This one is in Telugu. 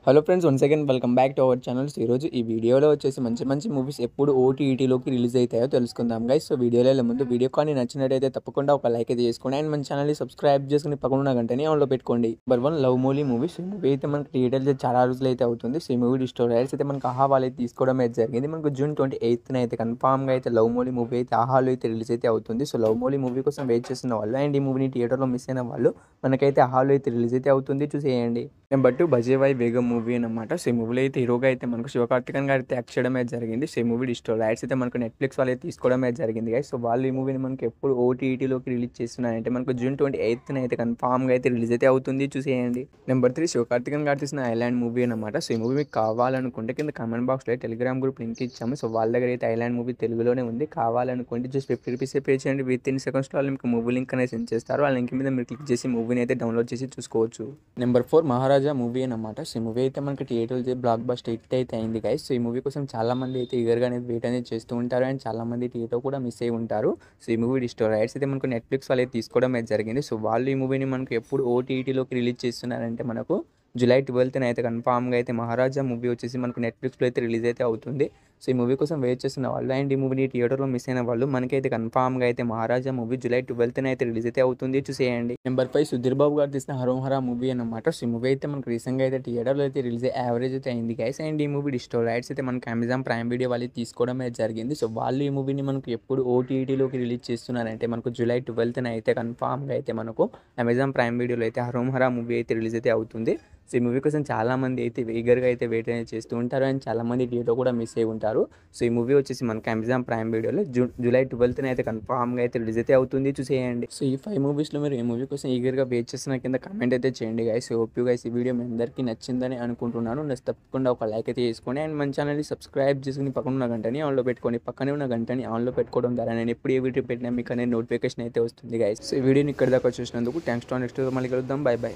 Hello friends, once again welcome back to our channels. ఈరోజు ఈ వీడియోలో వచ్చేసి మంచి మంచి మూవీస్ ఎప్పుడు ఓటీటీలోకి రిలీజ్ అవుతాయో తెలుసుకుందాం గైస్. సో వీడియోలో వెళ్ళే ముందు వీడియో కానీ నచ్చినట్టయితే తప్పకుండా ఒక లైక్ అయితే చేసుకోండి అండ్ మన ఛానల్ని సబ్స్క్రైబ్ చేసుకుని పక్కన ఉన్న గంటని ఆన్లో పెట్టుకోండి. Number 1 love movie movies. ఈ మూవీ అయితే మనకి థియేటర్లో చాలా రోజులు అయితే అవుతుంది. సో ఈ మూవీ డిస్టోర్ రైట్స్ అయితే మనకు ఆహా వాళ్ళు అయితే తీసుకోవడం అయితే జరిగింది. మనకు జూన్ 28న అయితే కన్ఫామ్గా అయితే లవ్ మూవీ అయితే ఆహాలో అయితే రిలీజ్ అయితే అవుతుంది. సో లవ్ మూవీ కోసం వెయిట్ చేస్తున్న వాళ్ళు అండ్ ఈ మూవీని థియేటర్లో మిస్ అయిన వాళ్ళు మనకైతే ఆహాలో అయితే రిలీజ్ అయితే అవుతుంది, చూసేయండి. నెంబర్ 2 బజేవాయ్ బేగం మూవీ అనమాట. సో ఈ మూవీలో అయితే హీరోగా అయితే మనకు శివకార్తికేయన్ గారు అయితే యాక్ట్ చేయడం అయితే జరిగింది. సో ఈ మూవీ డిజిటల్ రైట్స్ అయితే మనకు నెట్ఫ్లిక్స్ వాళ్ళు అయితే తీసుకోవడం అయితే జరిగింది గైస్. సో వాళ్ళు ఈ మూవీని మనకి ఎప్పుడు ఓటీటీలోకి రిలీజ్ చేస్తున్నారంటే మనకు జూన్ 28న అయితే కన్ఫామ్గా అయితే రిలీజ్ అయితే అవుతుంది, చూసేయండి. నెంబర్ 3 శివకార్తికేయన్ గారు తీసిన ఐలాండ్ మూవీ అనమాట. సో ఈ మూవీ మీకు కావాలనుకుంటే కింద కామెంట్ బాక్స్లో టెలిగ్రామ్ గ్రూప్ లింక్ ఇచ్చాము. సో వాళ్ళ దగ్గర అయితే ఐలాండ్ మూవీ తెలుగులోనే ఉంది. కావాలనుకుంటే జస్ట్ 50 రూపీస్ పే చేయండి. విత్ ఇన్ సెకండ్స్లో వాళ్ళు మీకు మూవీ లింక్ అనేది సెండ్ చేస్తారు. ఆ లింక్ మీద మీరు క్లిక్ చేసి మూవీని అయితే డౌన్లోడ్ చేసి చూసుకోవచ్చు. నెంబర్ 4 మహారాజా మూవీ అనమాట. సో ఈ మూవీ అయితే మనకి థియేటర్లో బ్లాక్ బస్టర్ హిట్ అయితే అయింది గైస్. సో ఈ మూవీ కోసం చాలా మంది అయితే ఈగర్గా అనేది వెయిట్ అనేది చేస్తూ ఉంటారు అండ్ చాలా మంది థియేటర్ కూడా మిస్ అయి ఉంటారు. సో ఈ మూవీ డిజిటల్ రైట్స్ అయితే మనకు నెట్ఫ్లిక్స్ వాళ్ళు అయితే తీసుకోవడం అయితే జరిగింది. సో వాళ్ళు ఈ మూవీని మనకు ఎప్పుడు ఓటీటీలోకి రిలీజ్ చేస్తున్నారంటే మనకు జూలై 12న అయితే కన్ఫామ్గా అయితే మహారాజా మూవీ వచ్చేసి మనకు నెట్ఫ్లిక్స్లో అయితే రిలీజ్ అయితే అవుతుంది. సో ఈ మూవీ కోసం వెయిట్ చేస్తున్న వాళ్ళు అండ్ ఈ మూవీని థియేటర్లో మిస్ అయిన వాళ్ళు మనకైతే కన్ఫామ్గా అయితే మహారాజా మూవీ జూలై 12న అయితే రిలీజ్ అయితే అవుతుంది, చూసేయండి. నెంబర్ 5 సుధీర్ బాబు గారు తీసిన హరోహరా మూవీ అనమాట. సో ఈ మూవీ అయితే మనకు రీసెంట్గా అయితే థియేటర్లో అయితే రిలీజ్ యావరేజ్ అయితే అయింది గైస్. అండ్ ఈ మూవీ డిజిటల్ రైట్స్ అయితే మనకు అమెజాన్ ప్రైమ్ వీడియో వాళ్ళు తీసుకోవడం అయితే జరిగింది. సో వాళ్ళు ఈ మూవీని మనకు ఎప్పుడు ఓటీటీలోకి రిలీజ్ చేస్తున్నారంటే మనకు జూలై 12న అయితే కన్ఫామ్గా అయితే మనకు అమెజాన్ ప్రైమ్ వీడియోలో అయితే హరోహరా మూవీ అయితే రిలీజ్ అయితే అవుతుంది. సో ఈ మూవీ కోసం చాలామంది అయితే ఈగర్గా అయితే వెయిట్ అనేది చేస్తూ ఉంటారు అండ్ చాలామంది థియేటర్ కూడా మిస్ అయి ఉంటారు. సో ఈ మూవీ వచ్చేసి మనకి అమెజాన్ ప్రైమ్ వీడియోలో జూలై 12న అయితే కన్ఫామ్గా అయితే రిలీజ్ అయితే అవుతుంది, చూసేయండి. సో ఈ 5 మూవీస్లో మీరు ఈ మూవీ కోసం ఈగర్గా వెయిట్ చేస్తున్న కింద కామెంట్ అయితే చేయండి గైస్. హోప్ యూ గైస్ ఈ వీడియో మీ అందరికీ నచ్చిందని అనుకుంటున్నాను. నెక్స్ట్ తప్పకుండా ఒక లైక్ అయితే చేసుకోండి అండ్ మన ఛానల్ని సబ్స్క్రైబ్ చేసుకుని పక్కన ఉన్న గంటని ఆన్లో పెట్టుకోండి. పక్కనే ఉన్న గంటని ఆన్లో పెట్టుకోవడం ద్వారా నేను ఎప్పుడు ఏ వీడియో పెట్టినా మీకు అనేది నోటిఫికేషన్ అయితే వస్తుంది గైస్. సో ఈ వీడియోని ఇక్కడ దాకా చూసినందుకు థ్యాంక్స్ టు నెక్స్ట్ మళ్ళీ కలుద్దాం. By by.